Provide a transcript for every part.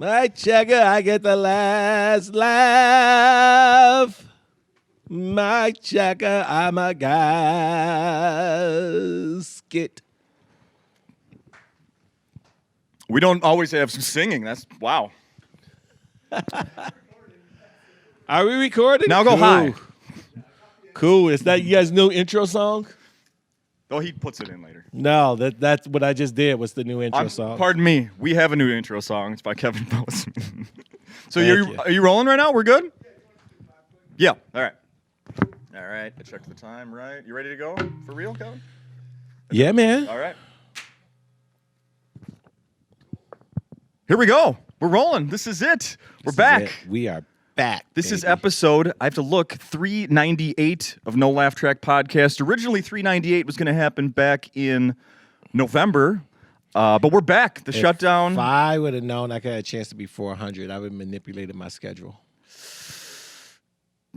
My checker, I get the last laugh. My checker, I'm a gasket. We don't always have some singing. That's wow. Are we recording? Now go high. Cool. Is that you guys' new intro song? Oh, he puts it in later. No, that's what I just did. Was the new intro song? Pardon me. We have a new intro song. It's by Kevin Bozeman. So Thank you. are you rolling right now? We're good? Yeah. All right. All right. I checked the time right. You ready to go? For real, Kevin? Yeah, man. All right. Here we go. We're rolling. This is it. We're back. We are back. This is episode, I have to look, 398 of No Laugh Track Podcast. Originally, 398 was going to happen back in November, but we're back. The shutdown. If I would have known I could have a chance to be 400, I would have manipulated my schedule.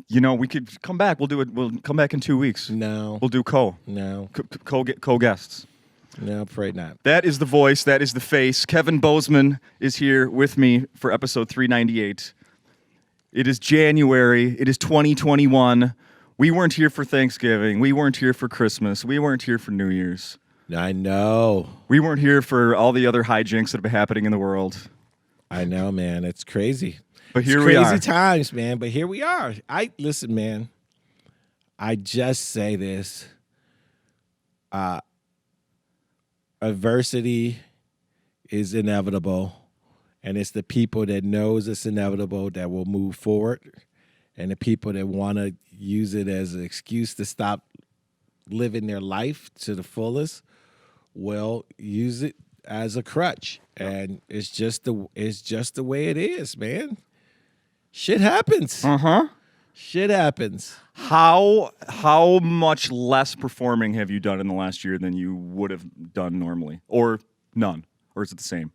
You know, we could come back. We'll do it. We'll come back in 2 weeks. No. We'll do No. co-guests. No, I'm afraid not. That is the voice. That is the face. Kevin Bozeman is here with me for episode 398. It is January. It is 2021. We weren't here for Thanksgiving. We weren't here for Christmas. We weren't here for New Year's. I know. We weren't here for all the other hijinks that have been happening in the world. I know, man. It's crazy. But here it's we are. Crazy times, man. But here we are. Listen, man. I just say this. Adversity is inevitable. And it's the people that knows it's inevitable that will move forward. And the people that want to use it as an excuse to stop living their life to the fullest will use it as a crutch. And it's just the way it is, man. Shit happens. Uh-huh. Shit happens. How much less performing have you done in the last year than you would have done normally? Or none? Or is it the same?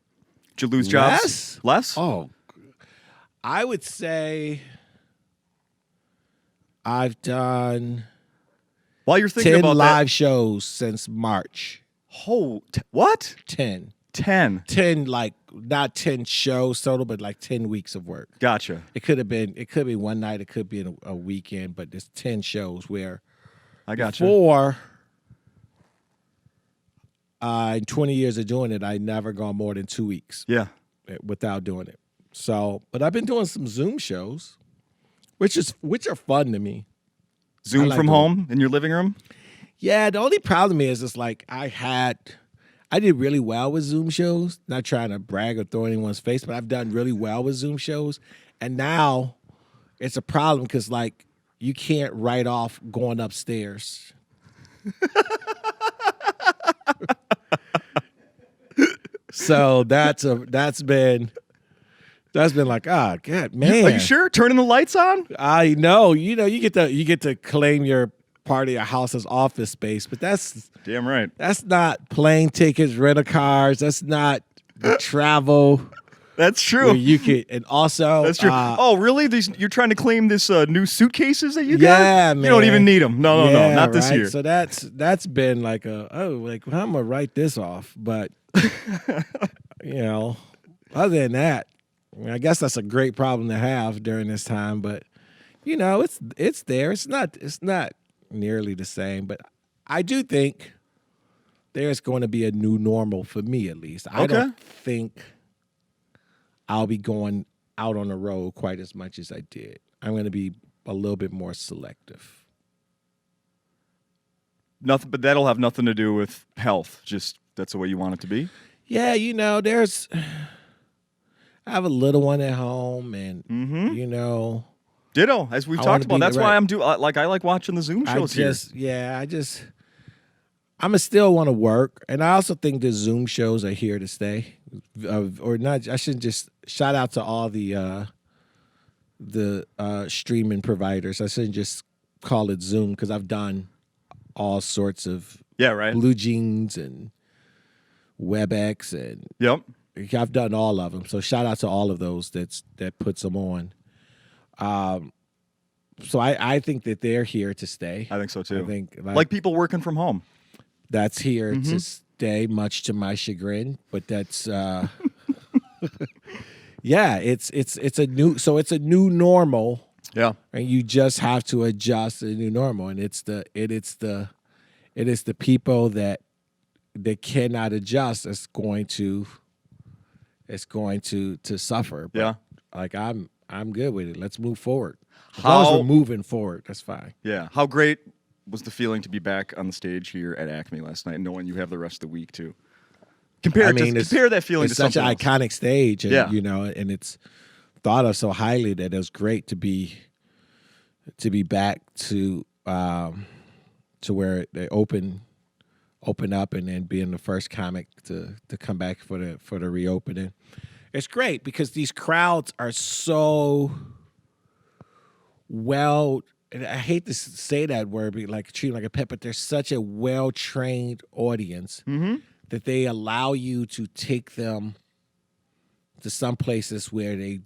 Did you lose jobs? Less? Oh, I would say I've done While you're thinking 10 about live shows since March. What? 10. 10. 10, like, not 10 shows total, but like 10 weeks of work. Gotcha. It could be one night, it could be a weekend, but there's 10 shows where I gotcha. before, in 20 years of doing it, I never gone more than 2 weeks. Yeah. Without doing it. So, but I've been doing some Zoom shows, which are fun to me. Zoom from home in your living room? Yeah, the only problem is it's like I did really well with Zoom shows. Not trying to brag or throw anyone's face, but I've done really well with Zoom shows. And now it's a problem because like you can't write off going upstairs. So that's been like, oh God, man. Are you sure? Turning the lights on? I know. You get to claim your part of your house as office space, but that's Damn right. That's not plane tickets, rental cars. That's not the travel. That's true. Where you could, and also that's true. Oh, really? You're trying to claim this new suitcases that you got? Yeah, man. You don't even need them. No, not this year. So that's been like well, I'm gonna write this off. But other than that, I guess that's a great problem to have during this time. But it's there. It's not nearly the same. But I do think there's going to be a new normal for me, at least. I don't think I'll be going out on the road quite as much as I did. I'm going to be a little bit more selective. Nothing, but that'll have nothing to do with health. Just that's the way you want it to be. Yeah, I have a little one at home, and ditto. As we've talked about, that's why I like watching the Zoom shows here. I'm gonna still want to work, and I also think the Zoom shows are here to stay, or not. I should just shout out to all the streaming providers. I shouldn't just call it Zoom because I've done all sorts of Blue Jeans and WebEx and I've done all of them. So shout out to all of those that puts them on. So I think that they're here to stay. I think so too. I think like people working from home. That's here to stay, much to my chagrin. But that's yeah, it's a new normal, Yeah. and you just have to adjust to the new normal, and it is the people that cannot adjust that's going to suffer. But Yeah. like I'm good with it. Let's move forward. As long as we're moving forward, that's fine. Yeah. How great was the feeling to be back on the stage here at Acme last night, knowing you have the rest of the week too? Compare that feeling it's to such something an else. iconic stage, and Yeah. and it's thought of so highly that it was great to be back to where they open up and then being the first comic to come back for the reopening. It's great because these crowds are so well. And I hate to say that word, but like treat them like a pet, but they're such a well-trained audience that they allow you to take them to some places where they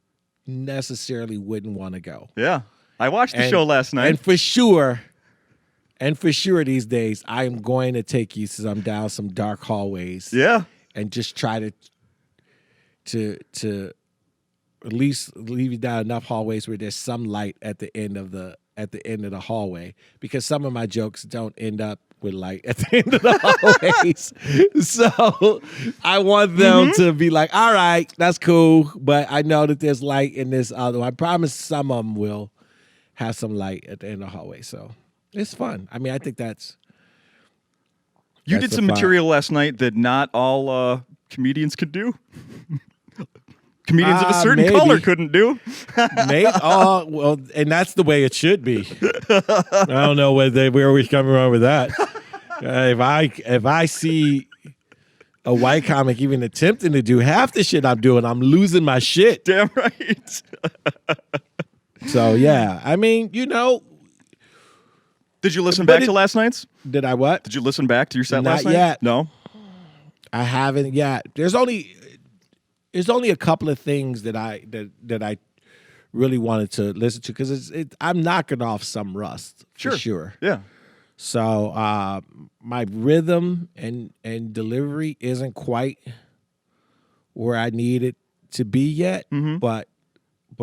necessarily wouldn't want to go. Yeah. I watched the show last night. And for sure these days, I am going to take you some down some dark hallways. Yeah. And just try to at least leave you down enough hallways where there's some light at the end of the hallway, because some of my jokes don't end up with light at the end of the hallways. So I want them to be like, all right, that's cool, but I know that there's light in this other one. I promise some of them will have some light at the end of the hallway. So it's fun. I mean, I think you did some material last night that not all comedians could do. Comedians of a certain color couldn't do. Well, and that's the way it should be. I don't know where we're coming wrong with that. If I see a white comic even attempting to do half the shit I'm doing, I'm losing my shit. Damn right. So yeah, I mean, Did you listen back to last night's? Did I what? Did you listen back to your set last night? Not yet. No. I haven't yet. There's only a couple of things that I really wanted to listen to because I'm knocking off some rust for sure. Yeah. So my rhythm and delivery isn't quite where I need it to be yet, but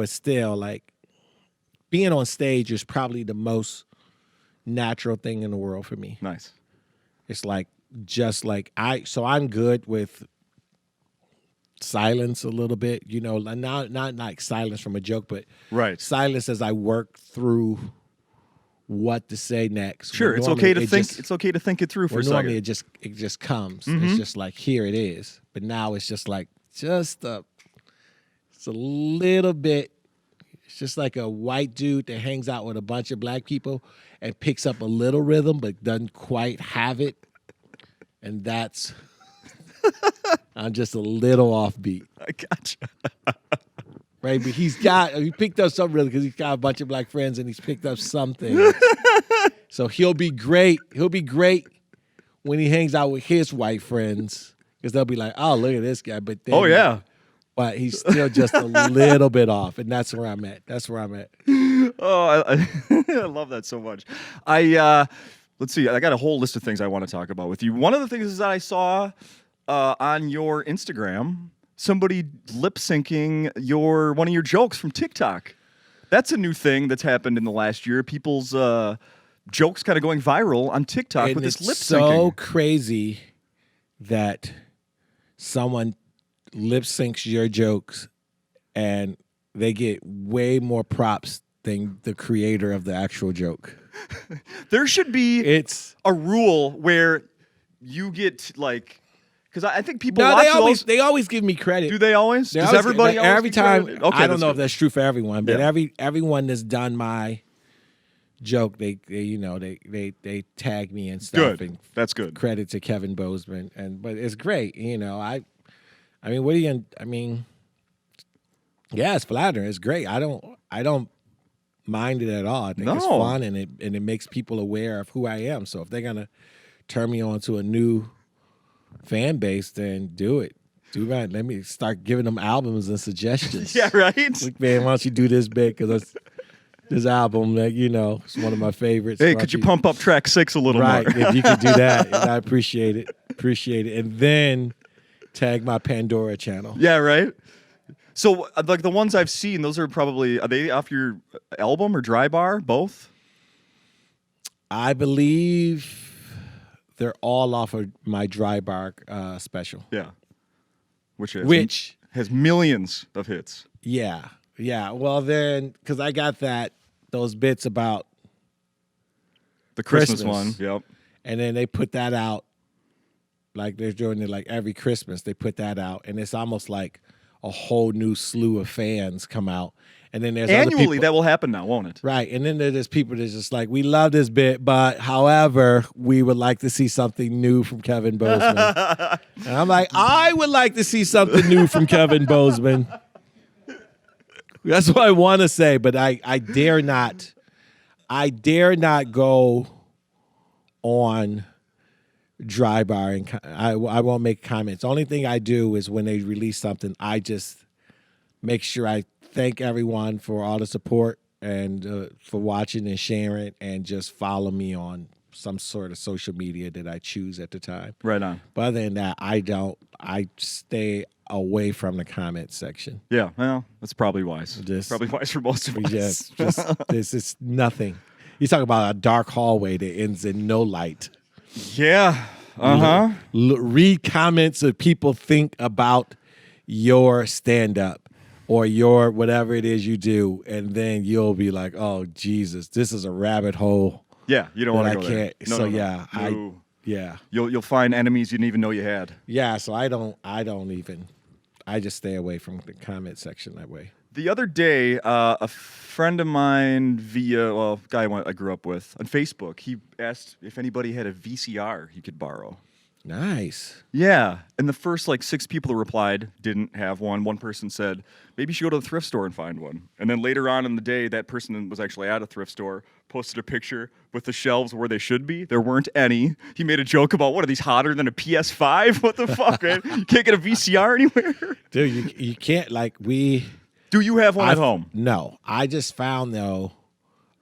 still, like, being on stage is probably the most natural thing in the world for me. Nice. It's like I'm good with silence a little bit, not like silence from a joke, but silence as I work through what to say next. Sure, it's okay to think. It's okay to think it through for a second. Normally it just comes. It's just like, here it is. But now it's just like it's a little bit. It's just like a white dude that hangs out with a bunch of black people and picks up a little rhythm but doesn't quite have it, and that's. I'm just a little offbeat. I gotcha. Right, but he picked up some rhythm because he's got a bunch of black friends and he's picked up something. So he'll be great. He'll be great when he hangs out with his white friends because they'll be like, "Oh, look at this guy!" But then, but he's still just a little bit off, and that's where I'm at. Oh, I love that so much. Let's see. I got a whole list of things I want to talk about with you. One of the things is that I saw on your Instagram, somebody lip syncing one of your jokes from TikTok. That's a new thing that's happened in the last year. People's jokes kind of going viral on TikTok and with this lip it's syncing. so crazy that someone lip syncs your jokes and they get way more props than the creator of the actual joke. There should be a rule where you get like, because I think people watch they always give me credit. Do they always? Does everybody always every time? Okay, I don't know if that's true for everyone, but everyone that's done my joke, they tag me and stuff. Good. And that's good. Credit to Kevin Bozeman, but it's great. Yeah, it's flattering. It's great. I don't mind it at all. I think it's fun and it makes people aware of who I am. So if they're gonna turn me on to a new fan base, then do it. Do that. Let me start giving them albums and suggestions. Yeah, right. Like, man, why don't you do this bit? Because this album, it's one of my favorites. Hey, could you pump up track 6 a little more? Right. If you could do that, I appreciate it. And then tag my Pandora channel. Yeah, right. So, like the ones I've seen, those are they off your album or Dry Bar? Both? I believe they're all off of my Dry Bar special. Yeah. Which has millions of hits. Yeah. Well, then, because I got those bits about The Christmas one. Yep. and then they put that out, like they're doing it like every Christmas. They put that out, and it's almost like a whole new slew of fans come out. And then there's annually other people, that will happen now, won't it? right? And then there's people that's just like, we love this bit, but however, we would like to see something new from Kevin Bozeman. And I'm like, I would like to see something new from Kevin Bozeman. That's what I want to say, but I dare not. I dare not go on Dry Bar and I won't make comments. The only thing I do is when they release something, I just make sure I thank everyone for all the support and for watching and sharing, and just follow me on some sort of social media that I choose at the time. Right on. But other than that, I don't. I stay away from the comment section. Yeah, well, that's probably wise. Probably wise for most of us. Just this is nothing. You talk about a dark hallway that ends in no light. Yeah. Uh-huh. Read comments that people think about your stand-up or your whatever it is you do, and then you'll be like, oh, Jesus, this is a rabbit hole. Yeah, you don't want to go there. No, No. Yeah. You'll find enemies you didn't even know you had. Yeah, so I just stay away from the comment section that way. The other day, a friend of mine a guy I grew up with on Facebook, he asked if anybody had a VCR he could borrow. Nice. Yeah, and the first 6 people that replied didn't have one. One person said, maybe you should go to the thrift store and find one. And then later on in the day, that person was actually at a thrift store, posted a picture with the shelves where they should be. There weren't any. He made a joke about, what are these, hotter than a PS5? What the fuck, man? You can't get a VCR anywhere? Dude, you can't, Do you have one at home? No. I just found, though,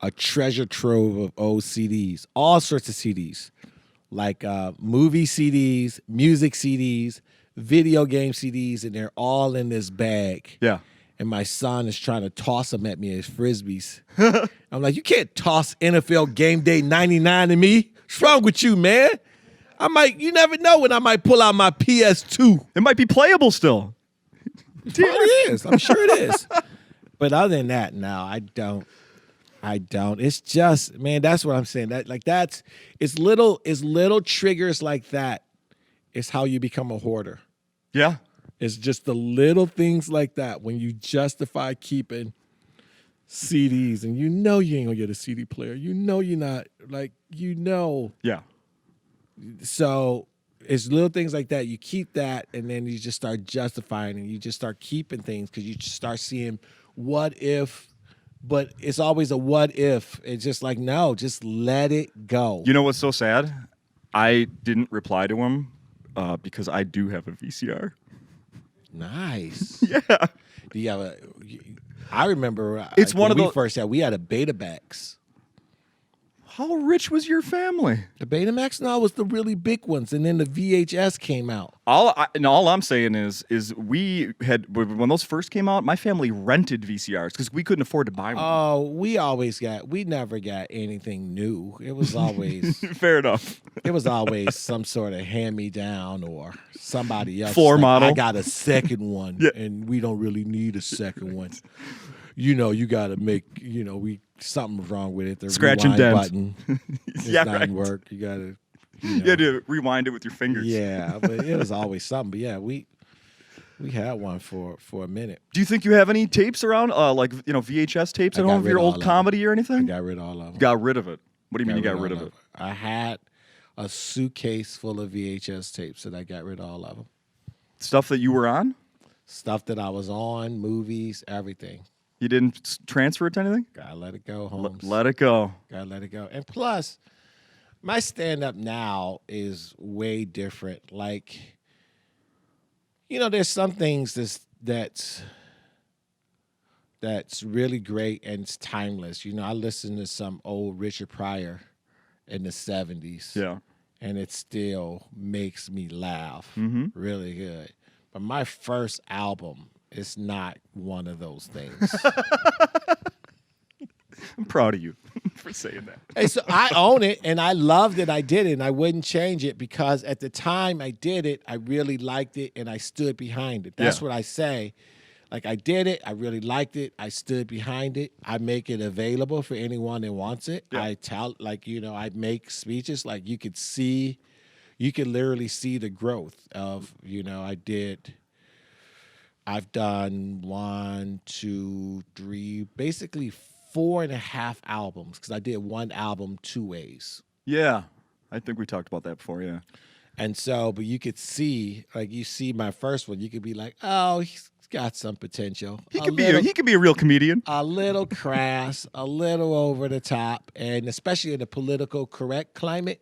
a treasure trove of old CDs, all sorts of CDs. Like movie CDs, music CDs, video game CDs, and they're all in this bag. Yeah. And my son is trying to toss them at me as Frisbees. I'm like, you can't toss NFL Game Day 99 at me. What's wrong with you, man? You never know when I might pull out my PS2. It might be playable still. It is. I'm sure it is. But other than that, no, I don't. It's just, man, that's what I'm saying. It's little triggers like that. It's how you become a hoarder. Yeah. It's just the little things like that when you justify keeping CDs, and you know you ain't gonna get a CD player. You know you're not, Yeah. So it's little things like that. You keep that, and then you just start justifying, and you just start keeping things because you just start seeing what if. But it's always a what if. It's just like, no, just let it go. You know what's so sad? I didn't reply to him because I do have a VCR. Nice. Yeah. Do you have I remember it's one of we first had, we had a Betamax. How rich was your family? The Betamax now was the really big ones, and then the VHS came out. All I'm saying is we had, when those first came out, my family rented VCRs because we couldn't afford to buy one. Oh, we never got anything new. It was always fair enough. It was always some sort of hand-me-down or somebody else. Floor model. I got a second one, Yeah. and we don't really need a second one. You got to make, something's wrong with it. The Scratch and rewind dent. button Yeah, doesn't right. work. You got to. You had to rewind it with your fingers. Yeah, but it was always something. But yeah, we had one for a minute. Do you think you have any tapes around, VHS tapes at home of your old comedy or anything? I got rid of all of them. Got rid of it. What do you mean you got rid of it? I had a suitcase full of VHS tapes that I got rid of all of them. Stuff that you were on? Stuff that I was on, movies, everything. You didn't transfer it to anything? Gotta let it go, Holmes. Let it go. Gotta let it go. And plus, my stand-up now is way different. There's some things that's really great and it's timeless. I listened to some old Richard Pryor in the 70s. Yeah. And it still makes me laugh Mm-hmm. really good. But my first album It's not one of those things. I'm proud of you for saying that. Hey, so I own it, and I loved it. I did it, and I wouldn't change it because at the time I did it, I really liked it, and I stood behind it. That's what I say. Like, I did it, I really liked it, I stood behind it. I make it available for anyone that wants it. Yeah. I tell, like, I make speeches. Like, you could literally see the growth of, I've done 1, 2, 3, basically 4.5 albums because I did one album 2 ways. Yeah. I think we talked about that before, yeah. And so, but you could see, like, you see my first one, you could be like, oh, he's got some potential. He could be a real comedian. A little crass, a little over the top, and especially in the political correct climate,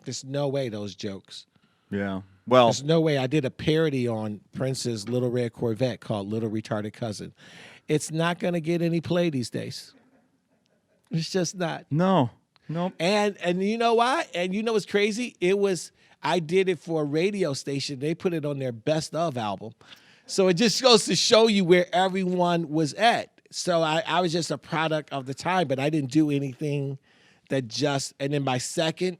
there's no way those jokes. Yeah. Well, there's no way. I did a parody on Prince's Little Red Corvette called Little Retarded Cousin. It's not going to get any play these days. It's just not. No. Nope. And you know why? And you know what's crazy? I did it for a radio station. They put it on their Best Of album. So it just goes to show you where everyone was at. So I was just a product of the time, but I didn't do anything and then my second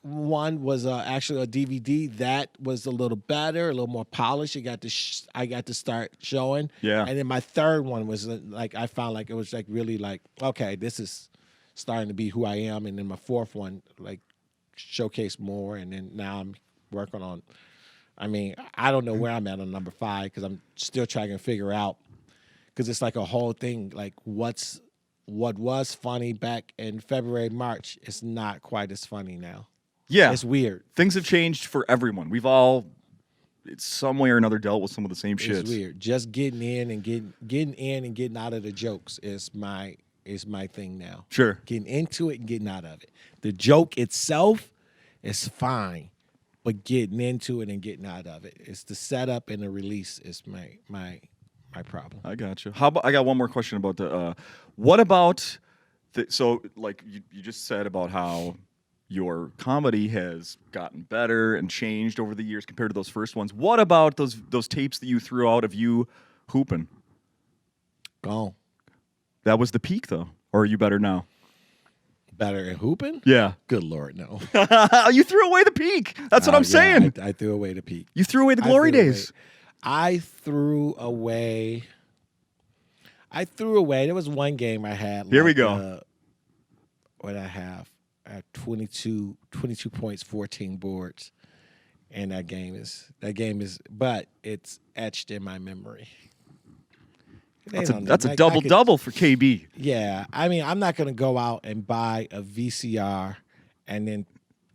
one was actually a DVD that was a little better, a little more polished. I got to start showing. Yeah. And then my third one was like, I found like it was like really like, okay, this is starting to be who I am. And then my fourth one, like, showcased more. And then now I'm working on, I don't know where I'm at on number 5 because I'm still trying to figure out, because it's like a whole thing, like what was funny back in February, March, it's not quite as funny now. Yeah. It's weird. Things have changed for everyone. We've all, it's some way or another, dealt with some of the same shit. It's weird. Just getting in and getting out of the jokes is my thing now. Sure. Getting into it and getting out of it. The joke itself is fine, but getting into it and getting out of it. It's the setup and the release is my problem. I got you. I got one more question about what about so like you just said about how your comedy has gotten better and changed over the years compared to those first ones. What about those tapes that you threw out of you hooping? Gone. That was the peak, though. Or are you better now? Better at hooping? Yeah. Good Lord, no. You threw away the peak. That's what I'm saying. I threw away the peak. You threw away the glory days. I threw away. There was one game I had. Here we go. What I have. I had 22 points, 14 boards. And that game is, but it's etched in my memory. That's a double-double for KB. Yeah. I'm not going to go out and buy a VCR and then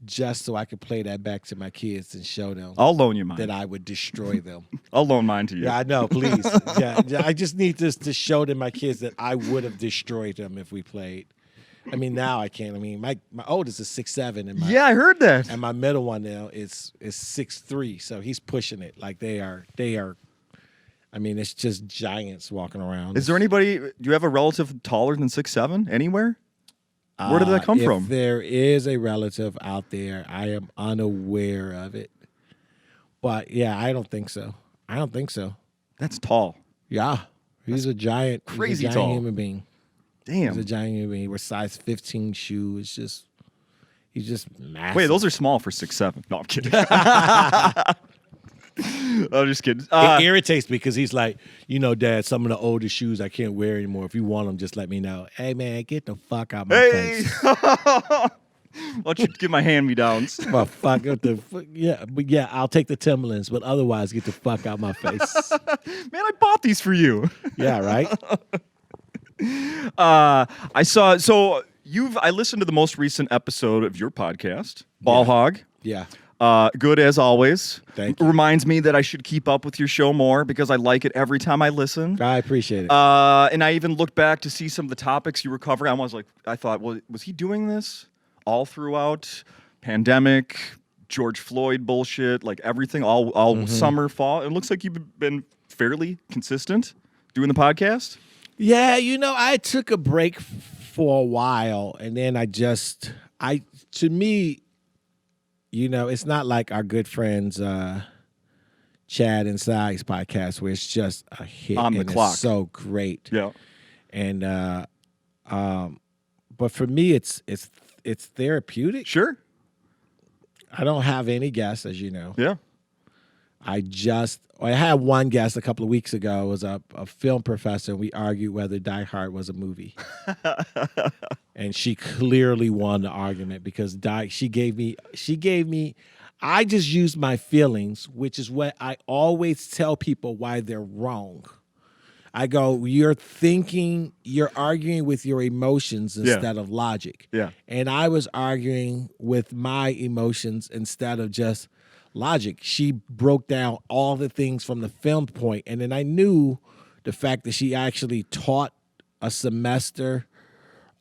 just so I could play that back to my kids and show them. I'll loan you mine. That I would destroy them. I'll loan mine to you. Yeah, I know, please. Yeah, I just need this to show them, my kids, that I would have destroyed them if we played. Now I can't. My oldest is 6'7", and yeah, I heard that. And my middle one now is 6'3", so he's pushing it. Like they are. It's just giants walking around. Is there anybody? Do you have a relative taller than 6'7" anywhere? Where did that come from? If there is a relative out there, I am unaware of it. But yeah, I don't think so. That's tall. Yeah, he's a giant. Crazy he's a giant tall human being. Damn. He's a giant human being. He wears size 15 shoe. He's just massive. Wait, those are small for 6'7". No, I'm kidding. I'm just kidding. It irritates me because he's like, Dad, some of the older shoes I can't wear anymore. If you want them, just let me know. Hey, man, get the fuck out my face. Why don't you give my hand-me-downs? Well, yeah, I'll take the Timberlands, but otherwise, get the fuck out my face. Man, I bought these for you. Yeah, right? I listened to the most recent episode of your podcast, Ball Hog. Yeah. Good as always. Thank you. Reminds me that I should keep up with your show more because I like it every time I listen. I appreciate it. And I even looked back to see some of the topics you were covering. I thought, well, was he doing this all throughout? Pandemic, George Floyd bullshit, like everything, all summer, fall. It looks like you've been fairly consistent doing the podcast. Yeah, I took a break for a while, and then to me, it's not like our good friends Chad and Si's podcast where it's just a hit On the and clock. It's so great. Yeah. And but for me, it's therapeutic. Sure. I don't have any guests, as you know. Yeah. I had one guest a couple of weeks ago. It was a film professor, and we argued whether Die Hard was a movie. And she clearly won the argument because she gave me I just used my feelings, which is what I always tell people why they're wrong. I go, you're arguing with your emotions instead of logic. Yeah. And I was arguing with my emotions instead of just logic. She broke down all the things from the film point, and then I knew the fact that she actually taught a semester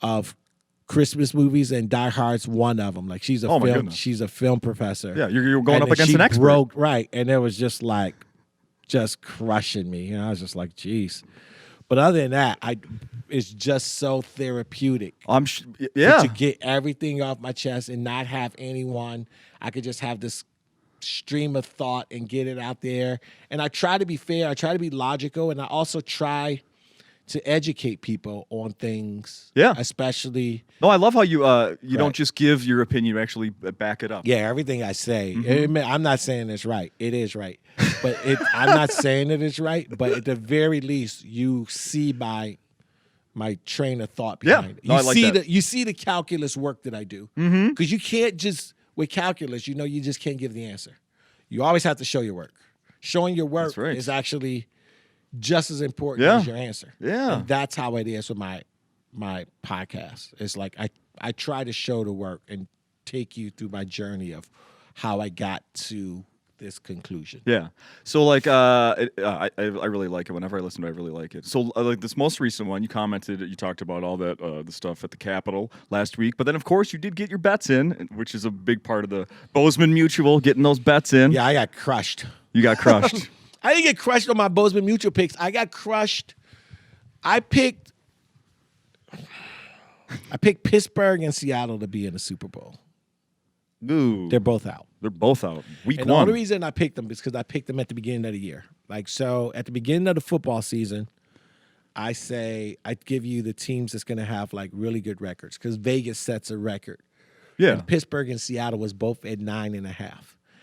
of Christmas movies, and Die Hard's one of them. Like she's a film professor. Yeah, you're going and up against an expert. Right, and it was just crushing me. You know, I was just like, geez. But other than that, it's just so therapeutic. To get everything off my chest and not have anyone. I could just have this stream of thought and get it out there. And I try to be fair. I try to be logical, and I also try to educate people on things. Yeah. Especially. No, I love how you don't just give your opinion, you actually back it up. Yeah, everything I say. I'm not saying it's right. It is right. But I'm not saying that it's right. But at the very least, you see my train of thought behind it. No, I like that. You see the calculus work that I do. Because you can't just, with calculus, you just can't give the answer. You always have to show your work. Showing your work is actually just as important as your answer. Yeah. And that's how it is with my podcast. It's like I try to show the work and take you through my journey of how I got to this conclusion. Yeah. So like I really like it. Whenever I listen to it, I really like it. So like this most recent one, you talked about all that the stuff at the Capitol last week, but then of course you did get your bets in, which is a big part of the Bozeman Mutual, getting those bets in. Yeah, I got crushed. You got crushed. I didn't get crushed on my Bozeman Mutual picks. I got crushed. I picked Pittsburgh and Seattle to be in the Super Bowl. Ooh. They're both out. They're both out. Week and one. The only reason I picked them is because I picked them at the beginning of the year. Like, so at the beginning of the football season, I say I'd give you the teams that's going to have like really good records because Vegas sets a record. Yeah. And Pittsburgh and Seattle was both at 9.5.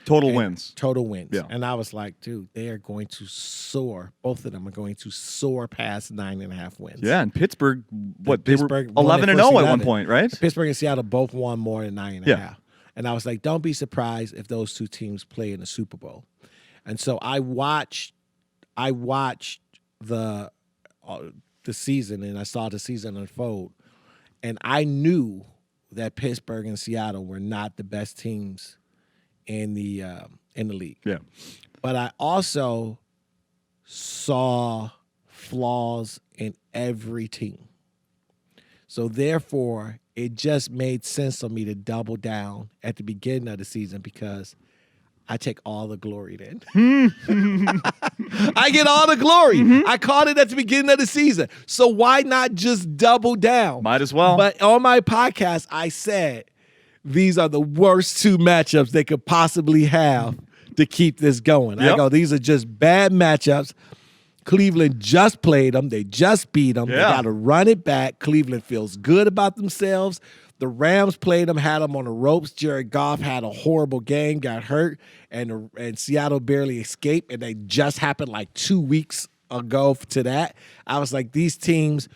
Total wins. Total wins. Yeah. And I was like, dude, they are going to soar. Both of them are going to soar past 9.5 wins. Yeah, and Pittsburgh, Pittsburgh they were 11-0 at one point, right? Pittsburgh and Seattle both won more than 9.5. Yeah. And I was like, don't be surprised if those two teams play in the Super Bowl. And so I watched the season, and I saw the season unfold, and I knew that Pittsburgh and Seattle were not the best teams in the league. Yeah. But I also saw flaws in every team. So therefore, it just made sense for me to double down at the beginning of the season because I take all the glory then. I get all the glory. I called it at the beginning of the season. So why not just double down? Might as well. But on my podcast, I said these are the worst two matchups they could possibly have to keep this going. Yep. I go, these are just bad matchups. Cleveland just played them. They just beat them. Yeah. They got to run it back. Cleveland feels good about themselves. The Rams played them, had them on the ropes. Jared Goff had a horrible game, got hurt, and Seattle barely escaped, and they just happened like 2 weeks ago to that. I was like, these teams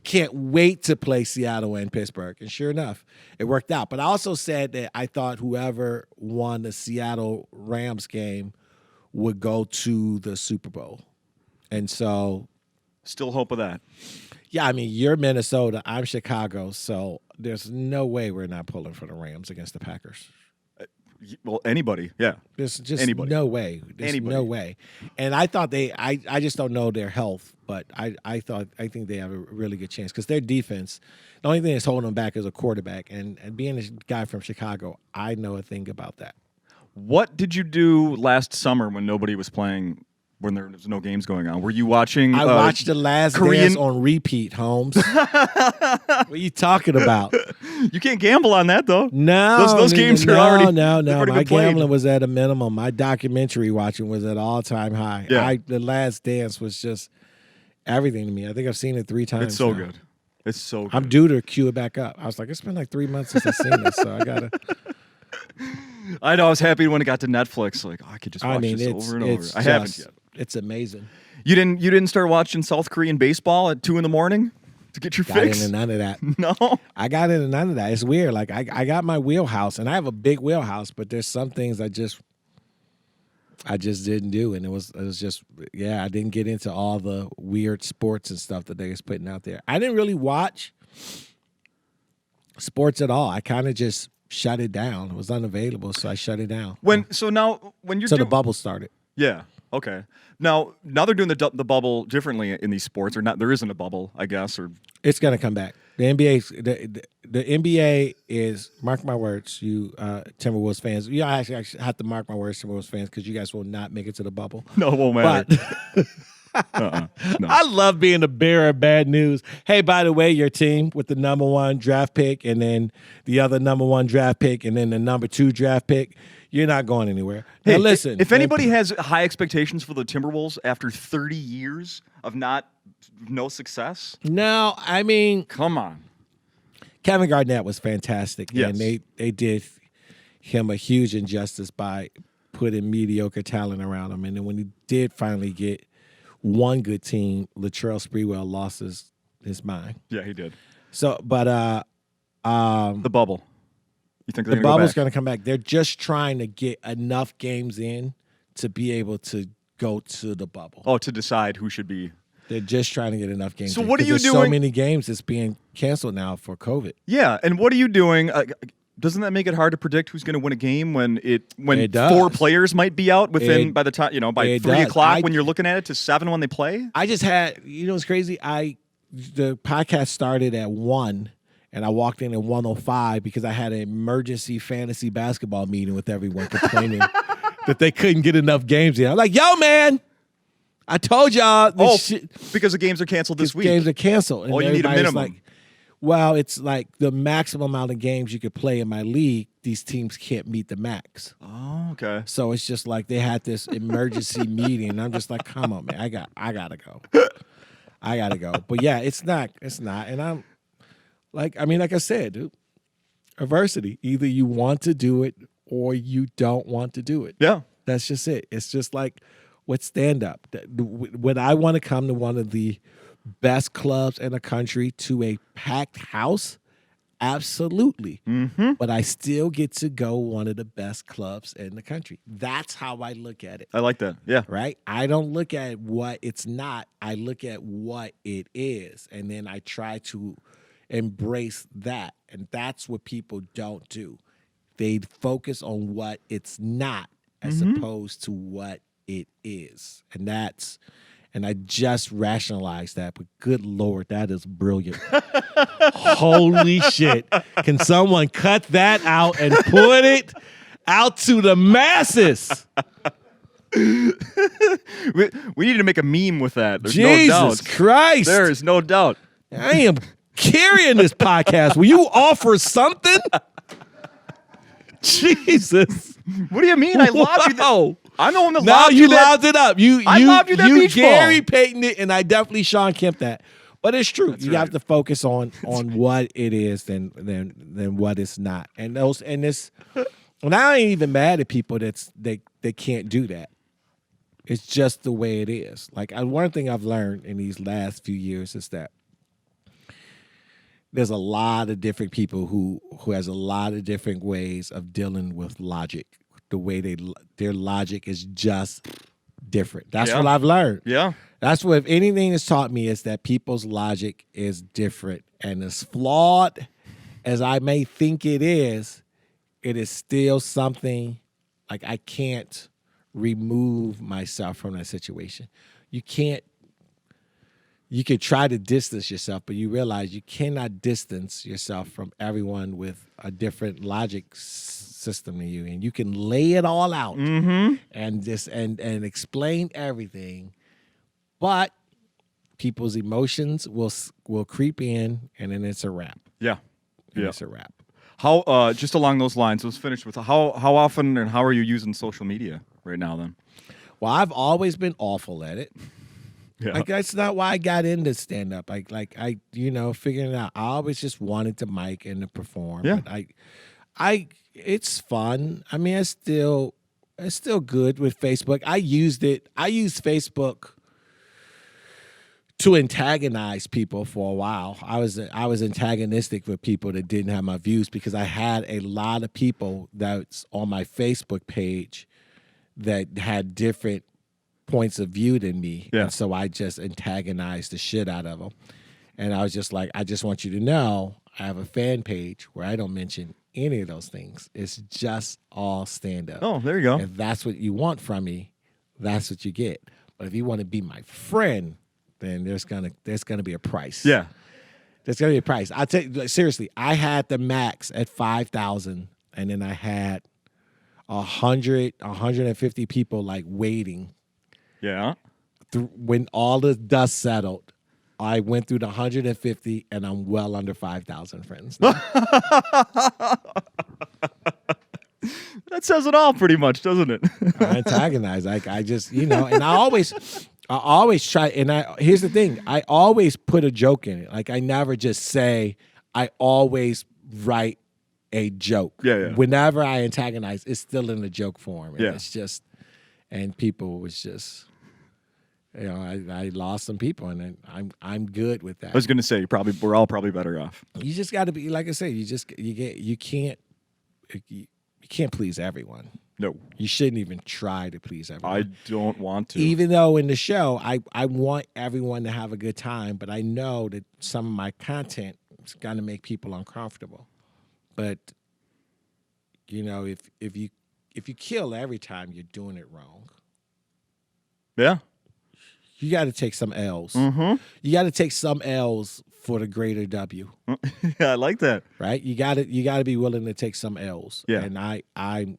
can't wait to play Seattle and Pittsburgh. And sure enough, it worked out. But I also said that I thought whoever won the Seattle Rams game would go to the Super Bowl. And so still hope of that. Yeah, I mean, you're Minnesota, I'm Chicago, so there's no way we're not pulling for the Rams against the Packers. Well, anybody, yeah. There's just anybody. no way. There's no way. And I thought I just don't know their health, but I think they have a really good chance because their defense, the only thing that's holding them back is a quarterback. And being a guy from Chicago, I know a thing about that. What did you do last summer when nobody was playing when there's no games going on? Were you watching? I watched The Last Korean- Dance on repeat, Holmes. What are you talking about? You can't gamble on that though. No, those games are already no. they've already My been played. gambling was at a minimum. My documentary watching was at all-time high. Yeah. The Last Dance was just everything to me. I think I've seen it 3 times. It's so now. good. It's so good. I'm due to queue it back up. I was like, it's been like 3 months since I've seen this, so I gotta. I know. I was happy when it got to Netflix. Like, I could just watch this it's over and over. it's I haven't just- yet. It's amazing. You didn't start watching South Korean baseball at 2 a.m. to get your Got fix? into none of that. No. I got into none of that. It's weird. Like I got my wheelhouse, and I have a big wheelhouse, but there's some things I just didn't do, and it was just I didn't get into all the weird sports and stuff that they was putting out there. I didn't really watch sports at all. I kind of just shut it down. It was unavailable, so I shut it down. Now when you're So the doing, bubble started. yeah, okay. Now they're doing the bubble differently in these sports, or not? There isn't a bubble, I guess, or It's gonna come back. The NBA, the NBA is, mark my words, you Timberwolves fans. You actually have to mark my words, Timberwolves fans, because you guys will not make it to the bubble. no, it won't matter. But No. I love being the bearer of bad news. Hey, by the way, your team with the number 1 draft pick, and then the other number 1 draft pick, and then the number 2 draft pick, you're not going anywhere. Hey, Now listen, if anybody has high expectations for the Timberwolves after 30 years of no success, no, I mean, come on. Kevin Garnett was fantastic, Yes. and they did him a huge injustice by putting mediocre talent around him. And then when he did finally get one good team, Latrell Sprewell lost his mind. Yeah, he did. So, but The bubble. You think they're the gonna go bubble's back? going to come back. They're just trying to get enough games in to be able to go to the bubble. Oh, to decide who should be. They're just trying to get enough games. So in, what are 'cause you there's So doing- many games that's being canceled now for COVID. Yeah, and what are you doing? Doesn't that make it hard to predict who's going to win a game when It does. 4 players might be out within It- by the time by it 3 does. o'clock when you're looking at it to 7 when they play? I just had, it's crazy. The podcast started at 1, and I walked in at 1:05 because I had an emergency fantasy basketball meeting with everyone complaining that they couldn't get enough games in. I'm like, yo, man, I told y'all this shit. Because the games are canceled this week. Games are canceled. And Oh, you need a everybody's minimum. Like, well, it's like the maximum amount of games you could play in my league, these teams can't meet the max. Oh, okay. So it's just like they had this emergency meeting. And I'm just like, come on, man. I gotta go. I gotta go. But yeah, it's not. And I'm like I said, dude, adversity. Either you want to do it or you don't want to do it. Yeah. That's just it. It's just like with stand up. Would I want to come to one of the best clubs in the country to a packed house? Absolutely. Mm-hmm. But I still get to go one of the best clubs in the country. That's how I look at it. I like that. Yeah. Right? I don't look at what it's not. I look at what it is. And then I try to embrace that. And that's what people don't do. They focus on what it's not as opposed to what it is. And I just rationalized that, but good Lord, that is brilliant. Holy shit. Can someone cut that out and put it out to the masses? We need to make a meme with that. There's Jesus no doubt. Christ. There is no doubt. I am carrying this podcast. Will you offer something? Jesus. What do you mean? I lobbed you. Wow. I'm the one that No, lobbed you that. lobbed it up. I lobbed you that beach ball. Gary Payton it, and I definitely Sean Kemp that. But it's true. You have right. to focus on what it is than what it's not. And I ain't even mad at people they can't do that. It's just the way it is. Like one thing I've learned in these last few years is that there's a lot of different people who has a lot of different ways of dealing with logic. The way their logic is just different. That's what I've learned. Yeah. That's what, if anything has taught me, is that people's logic is different. And as flawed as I may think it is still something like I can't remove myself from that situation. You can't you could try to distance yourself, but you realize you cannot distance yourself from everyone with a different logic system than you, and you can lay it all out and just and explain everything, but people's emotions will creep in, and then it's a wrap. Yeah. And it's a wrap. How just along those lines, let's finish with how often and how are you using social media right now then? Well, I've always been awful at it. Yeah. Like that's not why I got into stand up. Like I figuring it out. I always just wanted to mic and to perform. Yeah. But it's fun. I mean, it's still good with Facebook. I used Facebook to antagonize people for a while. I was antagonistic with people that didn't have my views because I had a lot of people that's on my Facebook page that had different points of view than me. Yeah. And so I just antagonized the shit out of them. And I was just like, I just want you to know I have a fan page where I don't mention any of those things. It's just all stand up. Oh, there you go. If that's what you want from me, that's what you get. But if you want to be my friend, then there's gonna be a price. Yeah. There's gonna be a price. I tell you, like, seriously, I had the max at 5,000, and then I had 150 people like waiting. Yeah. When all the dust settled, I went through the 150, and I'm well under 5,000 friends now. That says it all pretty much, doesn't it? I antagonize. Like I just, and I always try. And here's the thing: I always put a joke in it. Like I never just say. I always write a joke. Yeah. Whenever I antagonize, it's still in the joke form. And Yeah. it's just, and people was just, I lost some people, and then I'm good with that. I was gonna say we're all probably better off. You just got to be, like I say, you can't please everyone. No. You shouldn't even try to please everyone. I don't want to. Even though in the show, I want everyone to have a good time, but I know that some of my content is going to make people uncomfortable. But, if you kill every time, you're doing it wrong. Yeah. You got to take some L's. Mm-hmm. You got to take some L's for the greater W. Yeah, I like that. Right? You got to be willing to take some L's. Yeah. And I'm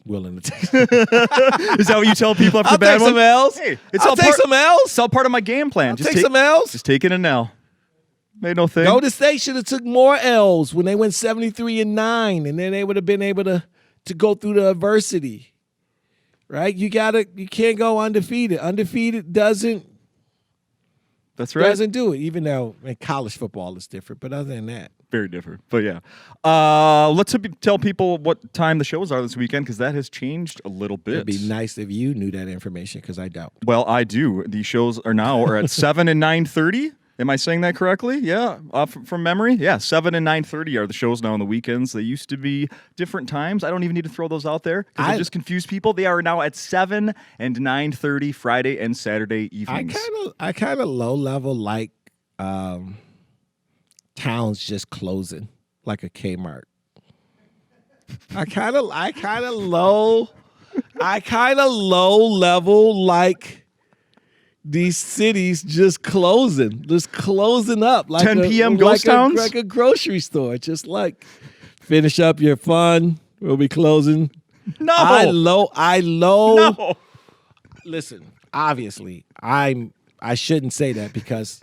willing to take. Is that what you tell people after I'll a bad take one? some L's. Hey, I'll take some L's. It's all part of my game plan. Take some L's. Just taking an L. Made no thing. Golden State should have took more L's when they went 73-9, and then they would have been able to go through the adversity. Right? You can't go undefeated. Undefeated doesn't do it, even though college football is different. But other than that. Very different. But yeah. Let's tell people what time the shows are this weekend, because that has changed a little bit. It'd be nice if you knew that information, because I don't. Well, I do. The shows are at 7 and 9:30. Am I saying that correctly? Yeah, from memory? Yeah, 7 and 9:30 are the shows now on the weekends. They used to be different times. I don't even need to throw those out there because I just confuse people. They are now at 7 and 9:30 Friday and Saturday evenings. I kind of low level like towns just closing like a Kmart. I kind of low level like these cities just closing up like 10 p.m. ghost towns, like a grocery store. Just like finish up your fun. We'll be closing. No, I low. No. Listen, obviously, I shouldn't say that because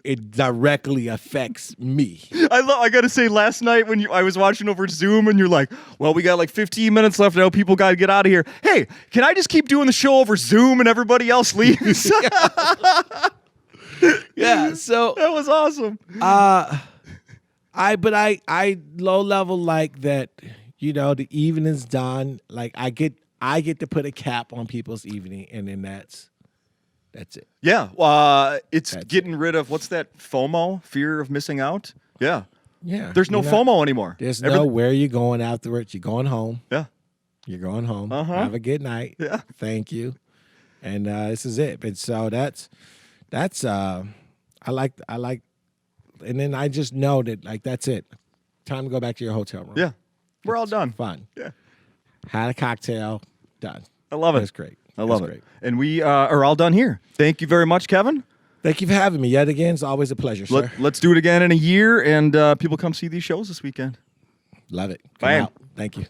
it directly affects me. I gotta say, last night when I was watching over Zoom and you're like, well, we got like 15 minutes left now, people gotta get out of here. Hey, can I just keep doing the show over Zoom and everybody else leaves? Yeah, so that was awesome. I low level like that, the evening's done. Like I get to put a cap on people's evening, and then that's it. Yeah, it's getting rid of, what's that, FOMO, fear of missing out? Yeah. Yeah. There's no FOMO anymore. There's no where you're going afterwards. You're going home. Yeah. You're going home. Uh-huh. Have a good night. Yeah. Thank you. And this is it. And so that's I like, and then I just know that like that's it. Time to go back to your hotel room. Yeah. We're all done. Fun. Yeah. Had a cocktail. Done. I love it. That's great. I love That's it. great. And we are all done here. Thank you very much, Kevin. Thank you for having me yet again. It's always a pleasure, sir. Let's do it again in a year, and people come see these shows this weekend. Love it. Come Bam. out. Thank you.